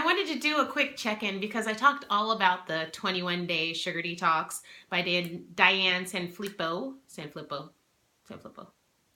I wanted to do a quick check-in because I talked all about the 21-day sugar detox by Diane Sanfilippo.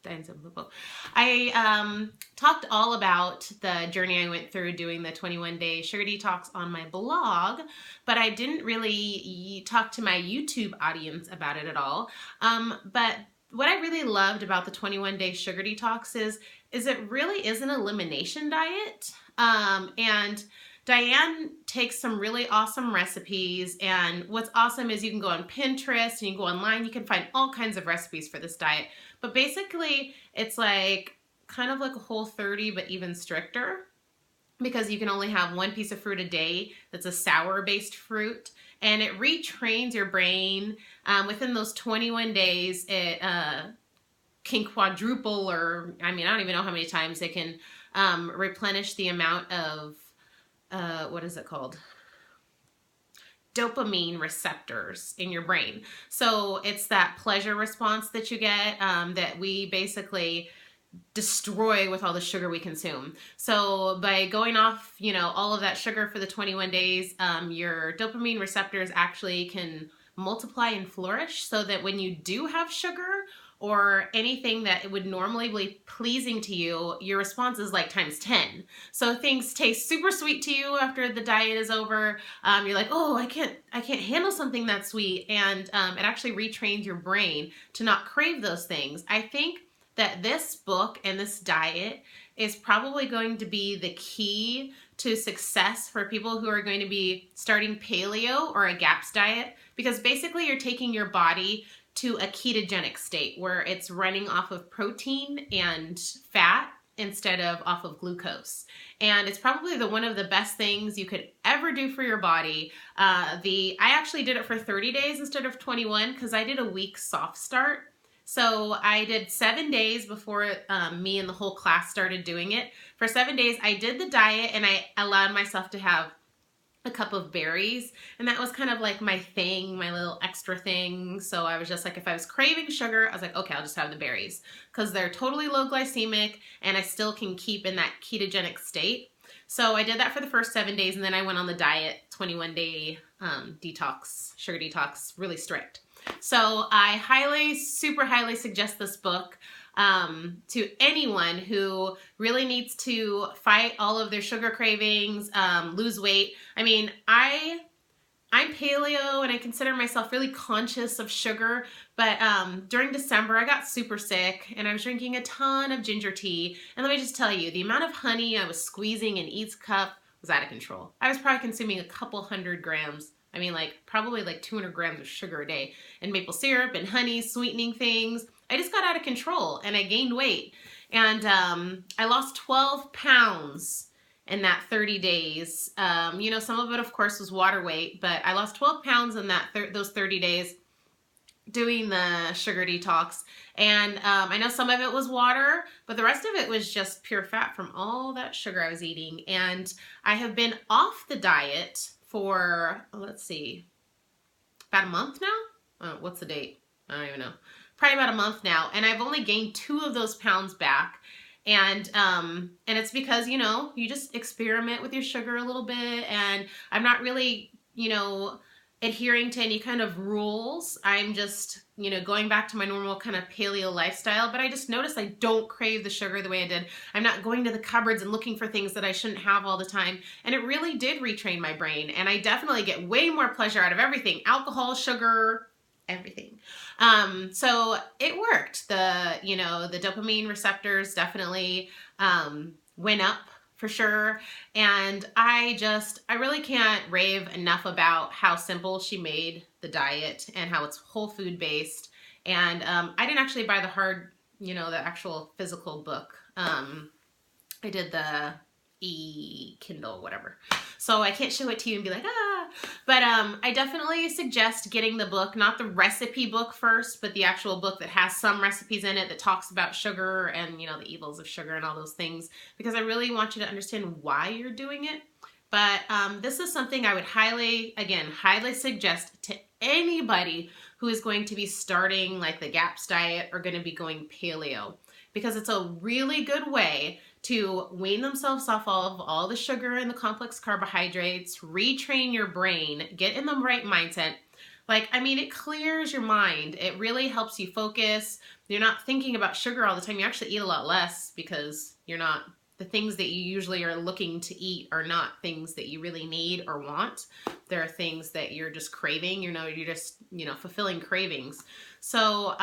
Diane Sanfilippo. I talked all about the journey I went through doing the 21-day sugar detox on my blog, but I didn't really talk to my YouTube audience about it at all. But what I really loved about the 21-day sugar detox is it really is an elimination diet. And Diane takes some really awesome recipes, and what's awesome is you can go on Pinterest and you can go online, you can find all kinds of recipes for this diet. But basically, it's like kind of like a Whole30, but even stricter, because you can only have one piece of fruit a day that's a sour-based fruit, and it retrains your brain. Within those 21 days, it can quadruple, or I don't even know how many times it can replenish the amount of what is it called? Dopamine receptors in your brain. So it's that pleasure response that you get that we basically destroy with all the sugar we consume. So by going off, all of that sugar for the 21 days, your dopamine receptors actually can multiply and flourish, so that when you do have sugar or anything that would normally be pleasing to you, your response is like times 10. So things taste super sweet to you after the diet is over. You're like, oh, I can't handle something that sweet. And it actually retrains your brain to not crave those things. I think that this book and this diet is probably going to be the key to success for people who are going to be starting paleo or a GAPS diet, because basically you're taking your body to a ketogenic state where it's running off of protein and fat instead of off of glucose. And it's probably one of the best things you could ever do for your body. I actually did it for 30 days instead of 21 because I did a week soft start. So I did 7 days before me and the whole class started doing it. For 7 days, I did the diet and I allowed myself to have a cup of berries, and that was kind of like my thing, my little extra thing. So I was just like, if I was craving sugar, I was like, okay, I'll just have the berries because they're totally low glycemic and I still can keep in that ketogenic state. So I did that for the first 7 days, and then I went on the diet, 21-day detox, sugar detox, really strict. So I super highly suggest this book to anyone who really needs to fight all of their sugar cravings, lose weight. I'm paleo and I consider myself really conscious of sugar, but during December I got super sick and I was drinking a ton of ginger tea. And let me just tell you, the amount of honey I was squeezing in each cup was out of control. I was probably consuming a couple hundred grams. Probably 200 grams of sugar a day, and maple syrup and honey, sweetening things. I just got out of control and I gained weight. And I lost 12 pounds in that 30 days. Some of it, of course, was water weight, but I lost 12 pounds in those 30 days doing the sugar detox. And I know some of it was water, but the rest of it was just pure fat from all that sugar I was eating. And I have been off the diet for, let's see, about a month now? What's the date? I don't even know. Probably about a month now. And I've only gained 2 of those pounds back. And it's because, you just experiment with your sugar a little bit. And I'm not really, adhering to any kind of rules. I'm just, going back to my normal kind of paleo lifestyle, but I just noticed I don't crave the sugar the way I did. I'm not going to the cupboards and looking for things that I shouldn't have all the time. And it really did retrain my brain. And I definitely get way more pleasure out of everything. Alcohol, sugar, everything. So it worked. The dopamine receptors definitely went up for sure. And I really can't rave enough about how simple she made the diet and how it's whole food based. And I didn't actually buy the actual physical book. I did the Kindle, whatever. So I can't show it to you and be like, but I definitely suggest getting the book, not the recipe book first, but the actual book that has some recipes in it that talks about sugar and, the evils of sugar and all those things, because I really want you to understand why you're doing it. But this is something I would highly suggest to anybody who is going to be starting like the GAPS diet or going to be going paleo, because it's a really good way to wean themselves off of all the sugar and the complex carbohydrates, retrain your brain, get in the right mindset. Like, I mean, it clears your mind. It really helps you focus. You're not thinking about sugar all the time. You actually eat a lot less because you're not, the things that you usually are looking to eat are not things that you really need or want. There are things that you're just craving, you're just, fulfilling cravings. So,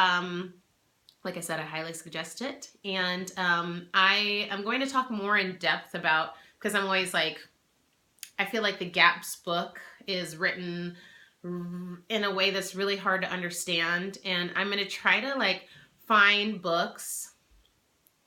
like I said, I highly suggest it. And I am going to talk more in depth about, because I'm always like, I feel like the GAPS book is written in a way that's really hard to understand. And I'm going to try to like find books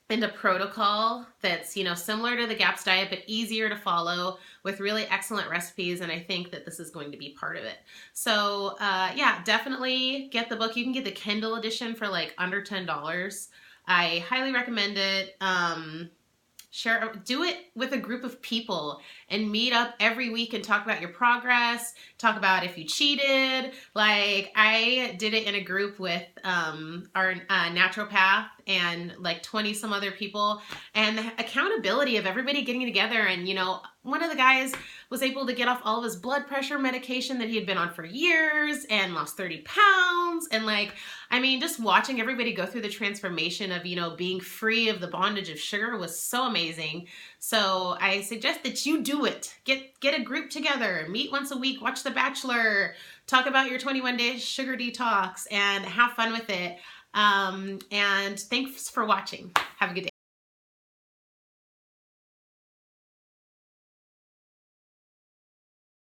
and a protocol that's, similar to the GAPS diet, but easier to follow with really excellent recipes. And I think that this is going to be part of it. So yeah, definitely get the book. You can get the Kindle edition for like under $10. I highly recommend it. Do it with a group of people and meet up every week and talk about your progress, talk about if you cheated. Like, I did it in a group with our naturopath and like 20 some other people, and the accountability of everybody getting together. And one of the guys was able to get off all of his blood pressure medication that he had been on for years and lost 30 pounds. And like, I mean, just watching everybody go through the transformation of, being free of the bondage of sugar was so amazing. So I suggest that you do it. Get a group together, meet once a week, watch The Bachelor, talk about your 21-day sugar detox, and have fun with it. And thanks for watching. Have a good day.